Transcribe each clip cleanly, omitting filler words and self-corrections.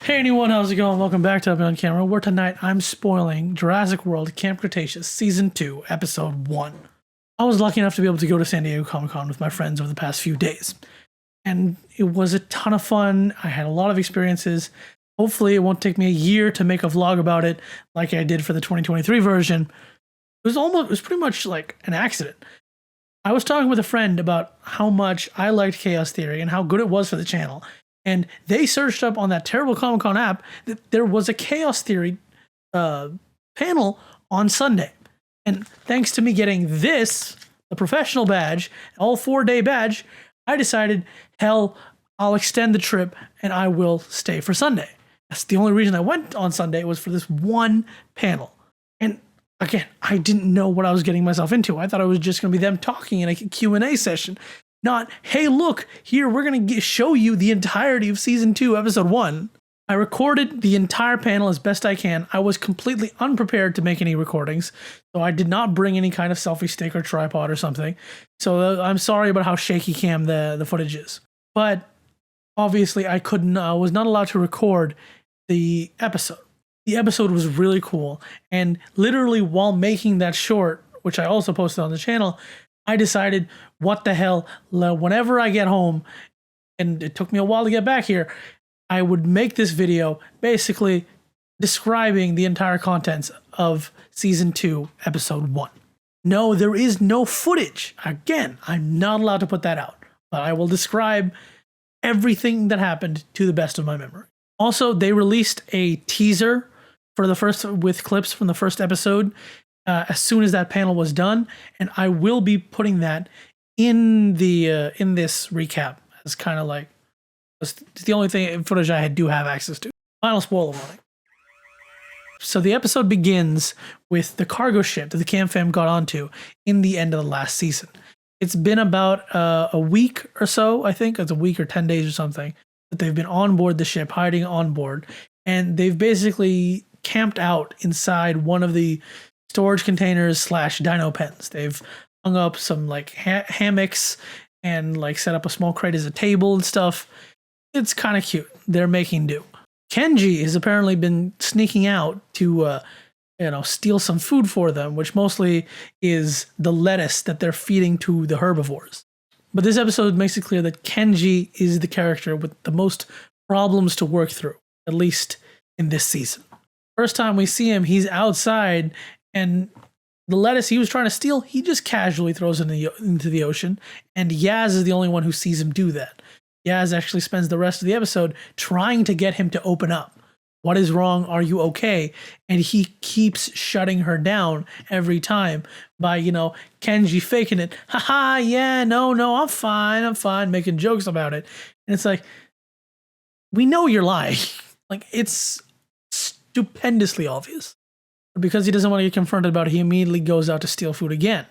Hey anyone, how's it going? Welcome back to Abhi on Camera, where tonight I'm spoiling Jurassic World Camp Cretaceous Season 2, Episode 1. I was lucky enough to be able to go to San Diego Comic-Con with my friends over the past few days. And it was a ton of fun. I had a lot of experiences. Hopefully it won't take me a year to make a vlog about it like I did for the 2023 version. It was pretty much like an accident. I was talking with a friend about how much I liked Chaos Theory and how good it was for the channel. And they searched up on that terrible Comic-Con app that there was a Chaos Theory panel on Sunday. And thanks to me getting this, the professional badge, all 4-day badge, I decided, hell, I'll extend the trip and I will stay for Sunday. That's the only reason I went on Sunday, was for this one panel. And again, I didn't know what I was getting myself into. I thought it was just going to be them talking in a Q&A session. Not, hey, look, here, we're going to show you the entirety of Season 2, Episode 1. I recorded the entire panel as best I can. I was completely unprepared to make any recordings, so I did not bring any kind of selfie stick or tripod or something. So I'm sorry about how shaky cam the footage is. But obviously, I was not allowed to record the episode. The episode was really cool, and literally while making that short, which I also posted on the channel, I decided, what the hell, whenever I get home, and it took me a while to get back here, I would make this video basically describing the entire contents of Season 2, Episode 1. No, there is no footage. Again, I'm not allowed to put that out, but I will describe everything that happened to the best of my memory. Also, they released a teaser for the first, with clips from the first episode, as soon as that panel was done, and I will be putting that in the in this recap as kind of like, it's the only footage I do have access to. Final spoiler warning. So the episode begins with the cargo ship that the Cam fam got onto in the end of the last season. It's been about a week or so, I think it's a week or 10 days or something, that they've been on board the ship, hiding on board, and they've basically camped out inside one of the storage containers / dino pens. They've hung up some like hammocks and like set up a small crate as a table and stuff. It's kind of cute. They're making do. Kenji has apparently been sneaking out to steal some food for them, which mostly is the lettuce that they're feeding to the herbivores. But this episode makes it clear that Kenji is the character with the most problems to work through, at least in this season. First time we see him, he's outside, and the lettuce he was trying to steal, he just casually throws it into the ocean, and Yaz is the only one who sees him do that. Yaz actually spends the rest of the episode trying to get him to open up. What is wrong? Are you okay? And he keeps shutting her down every time by, Kenji faking it. Haha, yeah, no, I'm fine, making jokes about it. And it's like, we know you're lying. Like, it's stupendously obvious. But because he doesn't want to get confronted about it, he immediately goes out to steal food again.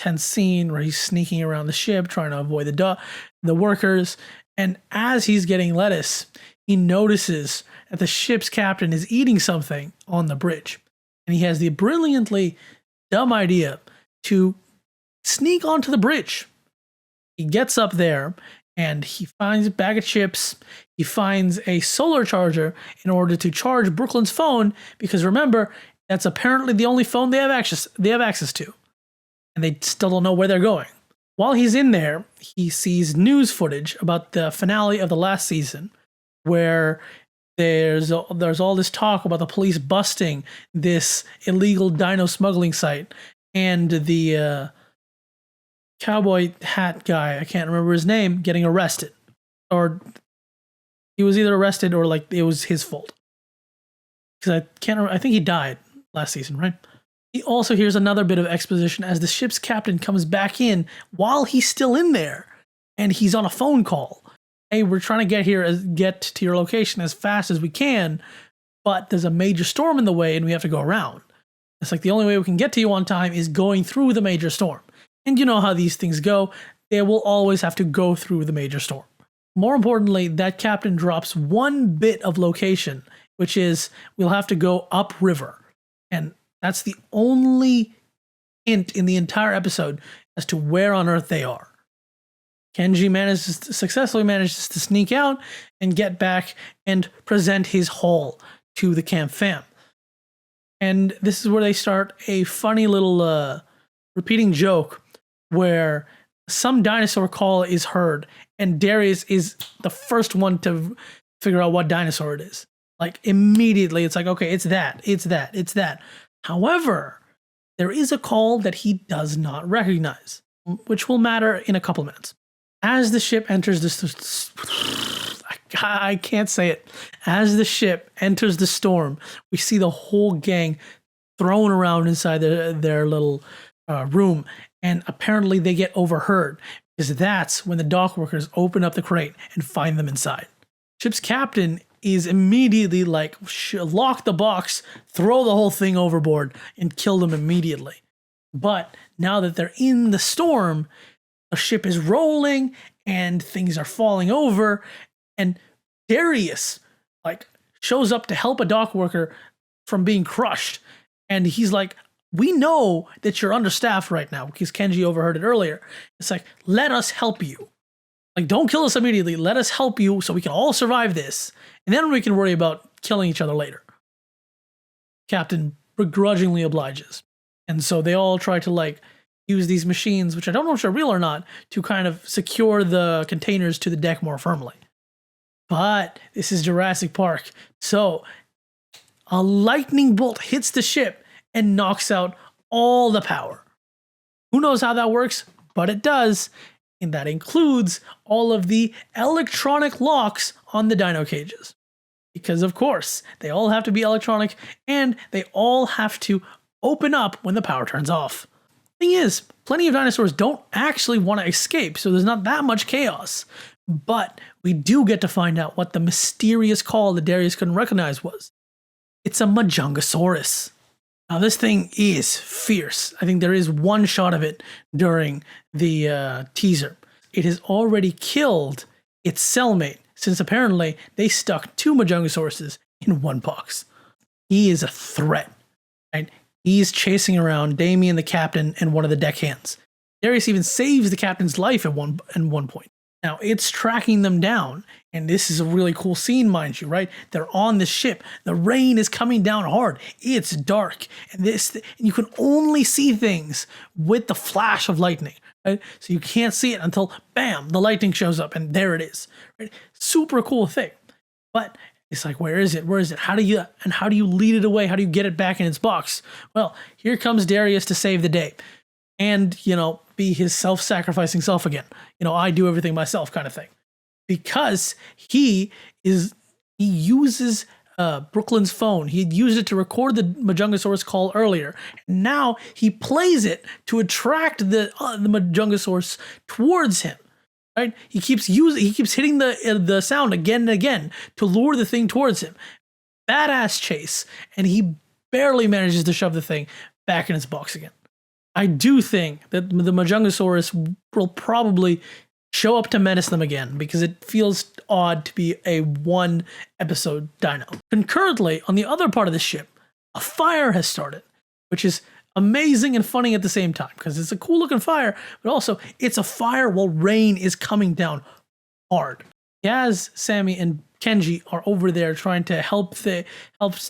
Tense scene where he's sneaking around the ship, trying to avoid the workers. And as he's getting lettuce, he notices that the ship's captain is eating something on the bridge. And he has the brilliantly dumb idea to sneak onto the bridge. He gets up there and he finds a bag of chips. He finds a solar charger in order to charge Brooklyn's phone, because remember, that's apparently the only phone they have access to. And they still don't know where they're going. While he's in there, he sees news footage about the finale of the last season, where there's all this talk about the police busting this illegal dino smuggling site, and the cowboy hat guy, I can't remember his name, getting arrested. Or he was either arrested or like it was his fault. Because I can't remember, I think he died last season, right? He also hears another bit of exposition as the ship's captain comes back in while he's still in there, and he's on a phone call. Hey, we're trying to get to your location as fast as we can, but there's a major storm in the way and we have to go around. It's like the only way we can get to you on time is going through the major storm. And you know how these things go. They will always have to go through the major storm. More importantly, that captain drops one bit of location, which is we'll have to go upriver. And that's the only hint in the entire episode as to where on earth they are. Kenji successfully manages to sneak out and get back and present his haul to the camp fam. And this is where they start a funny little repeating joke where some dinosaur call is heard, and Darius is the first one to figure out what dinosaur it is. Like immediately, it's like, okay, it's that. However, there is a call that he does not recognize, which will matter in a couple minutes. As the ship enters I can't say it. As the ship enters the storm, we see the whole gang thrown around inside their little room, and apparently they get overheard because that's when the dock workers open up the crate and find them inside. Ship's captain is immediately like, lock the box, throw the whole thing overboard, and kill them immediately. But now that they're in the storm, the ship is rolling and things are falling over, and Darius like shows up to help a dock worker from being crushed, and he's like, we know that you're understaffed right now because Kenji overheard it earlier. It's like, let us help you. Like, don't kill us immediately. Let us help you so we can all survive this, and then we can worry about killing each other later. Captain begrudgingly obliges, and so they all try to like use these machines, which I don't know if they're real or not, to kind of secure the containers to the deck more firmly. But this is Jurassic Park, so a lightning bolt hits the ship and knocks out all the power. Who knows how that works, but it does, and that includes all of the electronic locks on the dino cages. Because of course, they all have to be electronic, and they all have to open up when the power turns off. Thing is, plenty of dinosaurs don't actually want to escape, so there's not that much chaos. But we do get to find out what the mysterious call that Darius couldn't recognize was. It's a Majungasaurus. Now this thing is fierce. I think there is one shot of it during the teaser. It has already killed its cellmate, since apparently they stuck 2 Majungasauruses in one box. He is a threat, right? He's chasing around Damien, the captain, and one of the deckhands. Darius even saves the captain's life at one point. Now, it's tracking them down, and this is a really cool scene, mind you, right? They're on the ship. The rain is coming down hard. It's dark, and you can only see things with the flash of lightning, right? So you can't see it until, bam, the lightning shows up, and there it is, right? Super cool thing. But it's like, where is it? Where is it? How do you lead it away? How do you get it back in its box? Well, here comes Darius to save the day. And, be his self-sacrificing self again. I do everything myself kind of thing. Because he uses Brooklyn's phone. He had used it to record the Majungasaurus call earlier. Now he plays it to attract the Majungasaurus towards him. Right? He keeps hitting the sound again and again to lure the thing towards him. Badass chase, and he barely manages to shove the thing back in its box again. I do think that the Majungasaurus will probably show up to menace them again because it feels odd to be a 1-episode dino. Concurrently, on the other part of the ship, a fire has started, which is amazing and funny at the same time because it's a cool looking fire, but also it's a fire while rain is coming down hard. Yaz, Sammy, and Kenji are over there trying to help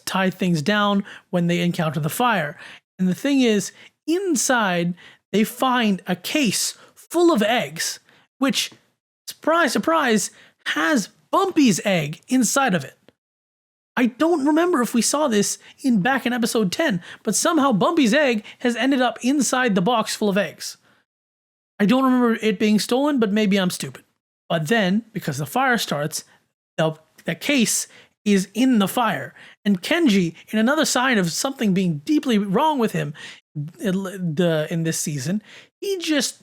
tie things down when they encounter the fire. And the thing is, inside, they find a case full of eggs, which, surprise, surprise, has Bumpy's egg inside of it. I don't remember if we saw this back in episode 10, but somehow Bumpy's egg has ended up inside the box full of eggs. I don't remember it being stolen, but maybe I'm stupid. But then, because the fire starts, the case is in the fire. And Kenji, in another sign of something being deeply wrong with him in this season, he just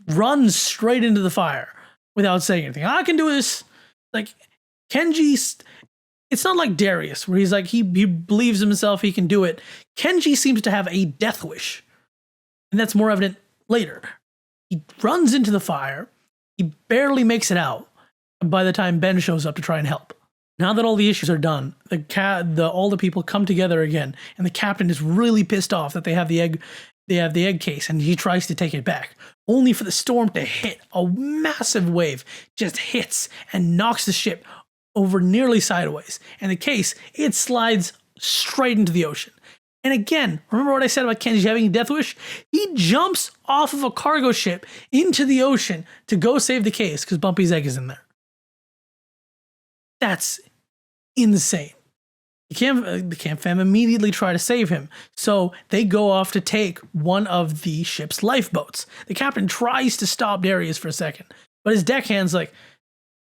runs straight into the fire without saying anything. I can do this. Like, Kenji's... It's not like Darius, where he's like, he believes himself, he can do it. Kenji seems to have a death wish. And that's more evident later. He runs into the fire. He barely makes it out by the time Ben shows up to try and help. Now that all the issues are done, all the people come together again, and the captain is really pissed off that they have the egg they have the egg case, and he tries to take it back, only for the storm to hit. A massive wave just hits and knocks the ship over nearly sideways. And the case, it slides straight into the ocean. And again, remember what I said about Kenji having a death wish? He jumps off of a cargo ship into the ocean to go save the case because Bumpy's egg is in there. That's insane. The camp fam immediately try to save him, so they go off to take one of the ship's lifeboats. The captain tries to stop Darius for a second, but his deckhand's like,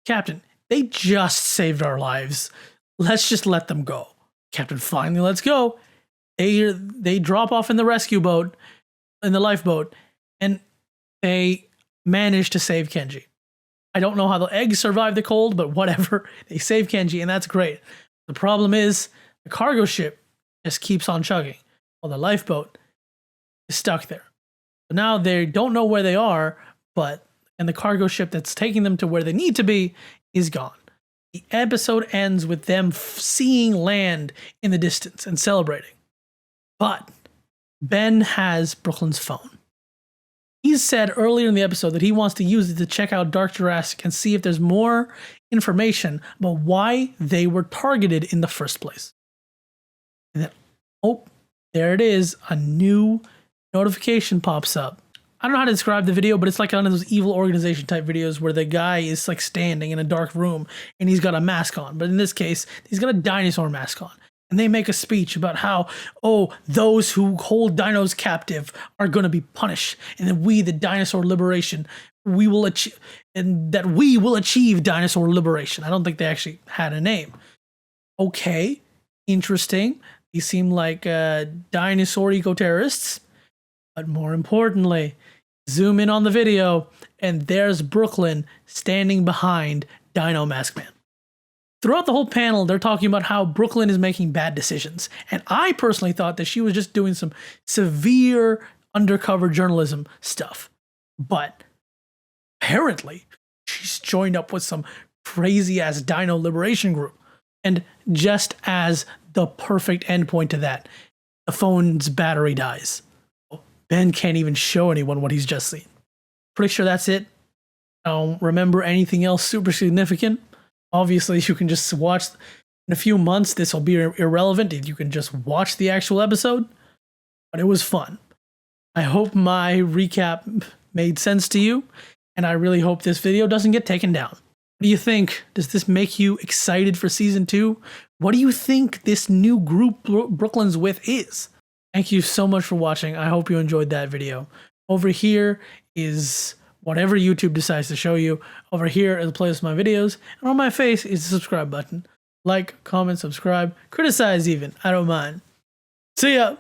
Captain, they just saved our lives. Let's just let them go. Captain finally lets go. They drop off in the rescue boat, in the lifeboat, and they manage to save Kenji. I don't know how the eggs survived the cold, but whatever. They save Kenji, and that's great. The problem is the cargo ship just keeps on chugging while the lifeboat is stuck there. So now they don't know where they are, and the cargo ship that's taking them to where they need to be is gone. The episode ends with them seeing land in the distance and celebrating. But Ben has Brooklyn's phone. He said earlier in the episode that he wants to use it to check out Dark Jurassic and see if there's more information about why they were targeted in the first place. And then, oh, there it is. A new notification pops up. I don't know how to describe the video, but it's like one of those evil organization type videos where the guy is like standing in a dark room and he's got a mask on. But in this case, he's got a dinosaur mask on. And they make a speech about how, those who hold dinos captive are going to be punished. And that we, the dinosaur liberation, we will achieve dinosaur liberation. I don't think they actually had a name. Okay, interesting. These seem like dinosaur eco-terrorists. But more importantly, zoom in on the video, and there's Brooklyn standing behind Dino Mask Man. Throughout the whole panel, they're talking about how Brooklyn is making bad decisions. And I personally thought that she was just doing some severe undercover journalism stuff. But apparently, she's joined up with some crazy-ass dino liberation group. And just as the perfect endpoint to that, the phone's battery dies. Ben can't even show anyone what he's just seen. Pretty sure that's it. I don't remember anything else super significant. Obviously, you can just watch. In a few months, this will be irrelevant. You can just watch the actual episode. But it was fun. I hope my recap made sense to you. And I really hope this video doesn't get taken down. What do you think? Does this make you excited for season 2? What do you think this new group Brooklyn's with is? Thank you so much for watching. I hope you enjoyed that video. Over here is whatever YouTube decides to show you. Over here is a playlist of my videos. And on my face is the subscribe button. Like, comment, subscribe, criticize even. I don't mind. See ya!